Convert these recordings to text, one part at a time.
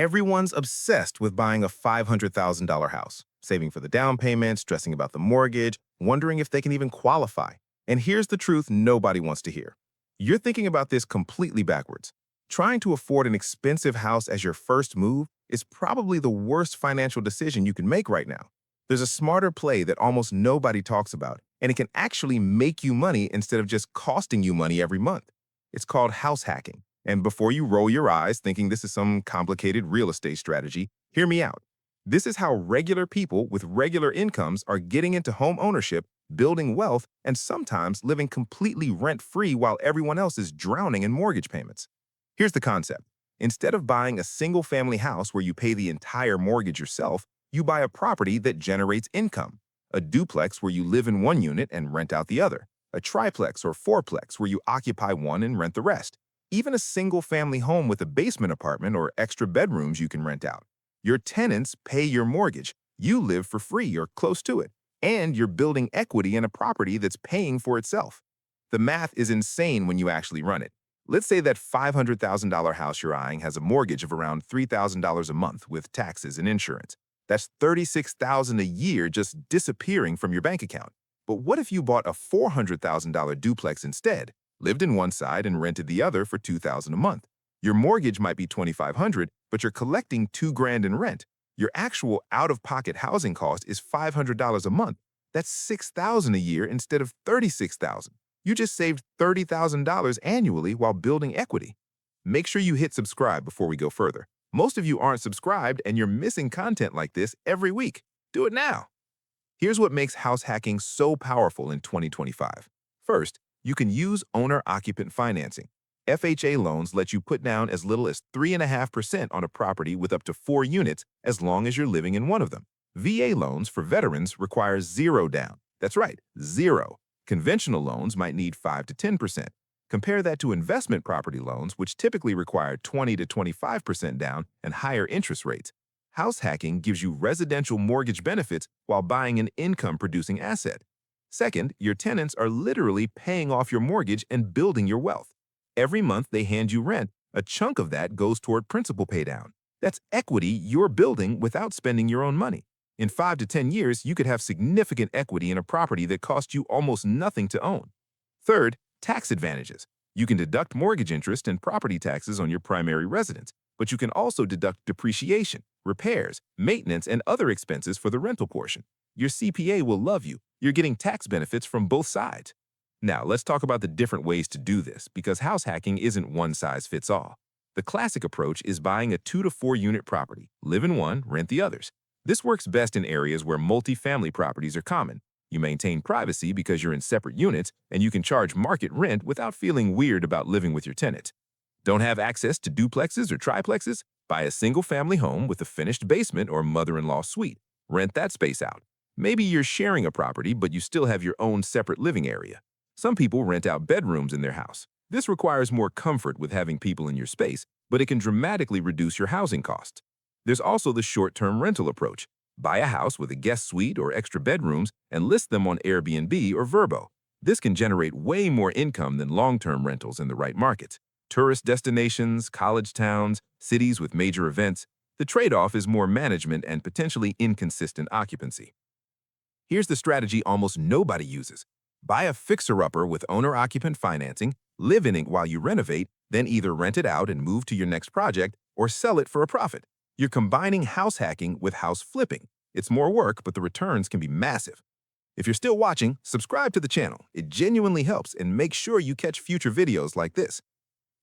Everyone's obsessed with buying a $500,000 house, saving for the down payment, stressing about the mortgage, wondering if they can even qualify. And here's the truth nobody wants to hear. You're thinking about this completely backwards. Trying to afford an expensive house as your first move is probably the worst financial decision you can make right now. There's a smarter play that almost nobody talks about, and it can actually make you money instead of just costing you money every month. It's called house hacking. And before you roll your eyes thinking this is some complicated real estate strategy, hear me out. This is how regular people with regular incomes are getting into home ownership, building wealth, and sometimes living completely rent-free while everyone else is drowning in mortgage payments. Here's the concept. Instead of buying a single-family house where you pay the entire mortgage yourself, you buy a property that generates income. A duplex where you live in one unit and rent out the other. A triplex or fourplex where you occupy one and rent the rest. Even a single-family home with a basement apartment or extra bedrooms you can rent out. Your tenants pay your mortgage. You live for free or close to it. And you're building equity in a property that's paying for itself. The math is insane when you actually run it. Let's say that $500,000 house you're eyeing has a mortgage of around $3,000 a month with taxes and insurance. That's $36,000 a year just disappearing from your bank account. But what if you bought a $400,000 duplex instead, lived in one side and rented the other for $2,000 a month? Your mortgage might be $2,500, but you're collecting $2,000 in rent. Your actual out-of-pocket housing cost is $500 a month. That's $6,000 a year instead of $36,000. You just saved $30,000 annually while building equity. Make sure you hit subscribe before we go further. Most of you aren't subscribed and you're missing content like this every week. Do it now. Here's what makes house hacking so powerful in 2025. First, you can use owner-occupant financing. FHA loans let you put down as little as 3.5% on a property with up to 4 units as long as you're living in one of them. VA loans for veterans require zero down. That's right, zero. Conventional loans might need 5 to 10%. Compare that to investment property loans, which typically require 20 to 25% down and higher interest rates. House hacking gives you residential mortgage benefits while buying an income-producing asset. Second, your tenants are literally paying off your mortgage and building your wealth. Every month they hand you rent, a chunk of that goes toward principal paydown. That's equity you're building without spending your own money. In 5 to 10 years, you could have significant equity in a property that cost you almost nothing to own. Third, tax advantages. You can deduct mortgage interest and property taxes on your primary residence, but you can also deduct depreciation, repairs, maintenance, and other expenses for the rental portion. Your CPA will love you. You're getting tax benefits from both sides. Now, let's talk about the different ways to do this, because house hacking isn't one size fits all. The classic approach is buying a 2 to 4 unit property, live in one, rent the others. This works best in areas where multifamily properties are common. You maintain privacy because you're in separate units, and you can charge market rent without feeling weird about living with your tenants. Don't have access to duplexes or triplexes? Buy a single-family home with a finished basement or mother-in-law suite. Rent that space out. Maybe you're sharing a property, but you still have your own separate living area. Some people rent out bedrooms in their house. This requires more comfort with having people in your space, but it can dramatically reduce your housing costs. There's also the short-term rental approach. Buy a house with a guest suite or extra bedrooms and list them on Airbnb or Vrbo. This can generate way more income than long-term rentals in the right markets. Tourist destinations, college towns, cities with major events. The trade-off is more management and potentially inconsistent occupancy. Here's the strategy almost nobody uses. Buy a fixer-upper with owner-occupant financing, live in it while you renovate, then either rent it out and move to your next project or sell it for a profit. You're combining house hacking with house flipping. It's more work, but the returns can be massive. If you're still watching, subscribe to the channel. It genuinely helps, and make sure you catch future videos like this.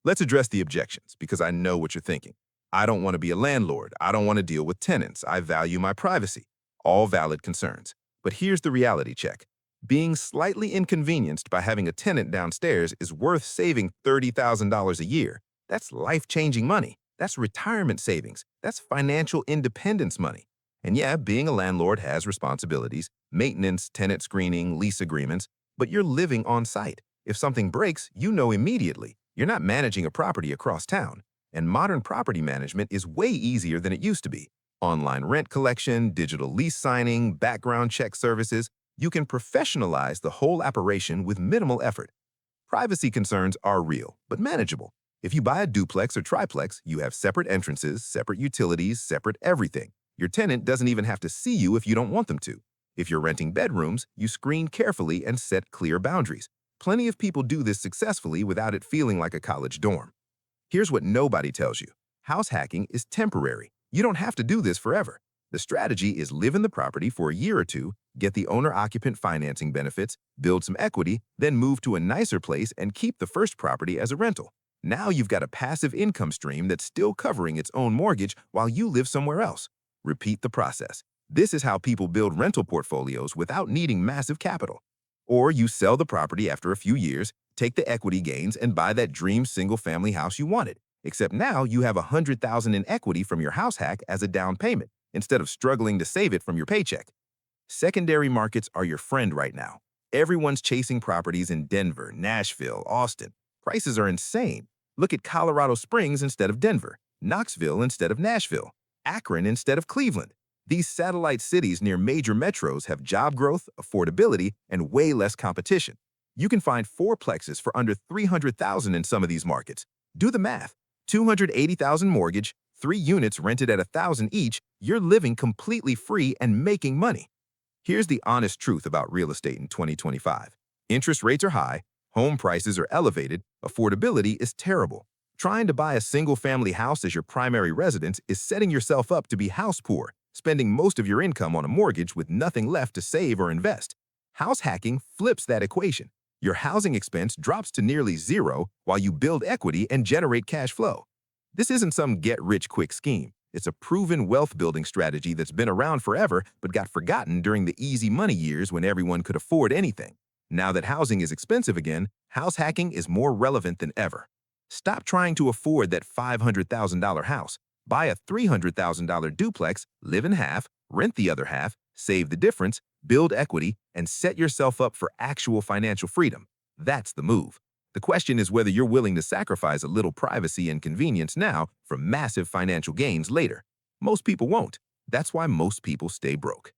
Let's address the objections, because I know what you're thinking. I don't want to be a landlord. I don't want to deal with tenants. I value my privacy. All valid concerns. But here's the reality check. Being slightly inconvenienced by having a tenant downstairs is worth saving $30,000 a year. That's life-changing money. That's retirement savings. That's financial independence money. And yeah, being a landlord has responsibilities, maintenance, tenant screening, lease agreements, but you're living on site. If something breaks, you know immediately. You're not managing a property across town. And modern property management is way easier than it used to be. Online rent collection, digital lease signing, background check services. You can professionalize the whole operation with minimal effort. Privacy concerns are real, but manageable. If you buy a duplex or triplex, you have separate entrances, separate utilities, separate everything. Your tenant doesn't even have to see you if you don't want them to. If you're renting bedrooms, you screen carefully and set clear boundaries. Plenty of people do this successfully without it feeling like a college dorm. Here's what nobody tells you. House hacking is temporary. You don't have to do this forever. The strategy is live in the property for a year or two, get the owner-occupant financing benefits, build some equity, then move to a nicer place and keep the first property as a rental. Now you've got a passive income stream that's still covering its own mortgage while you live somewhere else. Repeat the process. This is how people build rental portfolios without needing massive capital. Or you sell the property after a few years, take the equity gains, and buy that dream single-family house you wanted. Except now you have $100,000 in equity from your house hack as a down payment, instead of struggling to save it from your paycheck. Secondary markets are your friend right now. Everyone's chasing properties in Denver, Nashville, Austin. Prices are insane. Look at Colorado Springs instead of Denver, Knoxville instead of Nashville, Akron instead of Cleveland. These satellite cities near major metros have job growth, affordability, and way less competition. You can find fourplexes for under $300,000 in some of these markets. Do the math. $280,000 mortgage, 3 units rented at $1,000 each, you're living completely free and making money. Here's the honest truth about real estate in 2025. Interest rates are high, home prices are elevated, affordability is terrible. Trying to buy a single-family house as your primary residence is setting yourself up to be house poor, spending most of your income on a mortgage with nothing left to save or invest. House hacking flips that equation. Your housing expense drops to nearly zero while you build equity and generate cash flow. This isn't some get-rich-quick scheme. It's a proven wealth-building strategy that's been around forever but got forgotten during the easy money years when everyone could afford anything. Now that housing is expensive again, house hacking is more relevant than ever. Stop trying to afford that $500,000 house. Buy a $300,000 duplex, live in half, rent the other half, save the difference, build equity, and set yourself up for actual financial freedom. That's the move. The question is whether you're willing to sacrifice a little privacy and convenience now for massive financial gains later. Most people won't. That's why most people stay broke.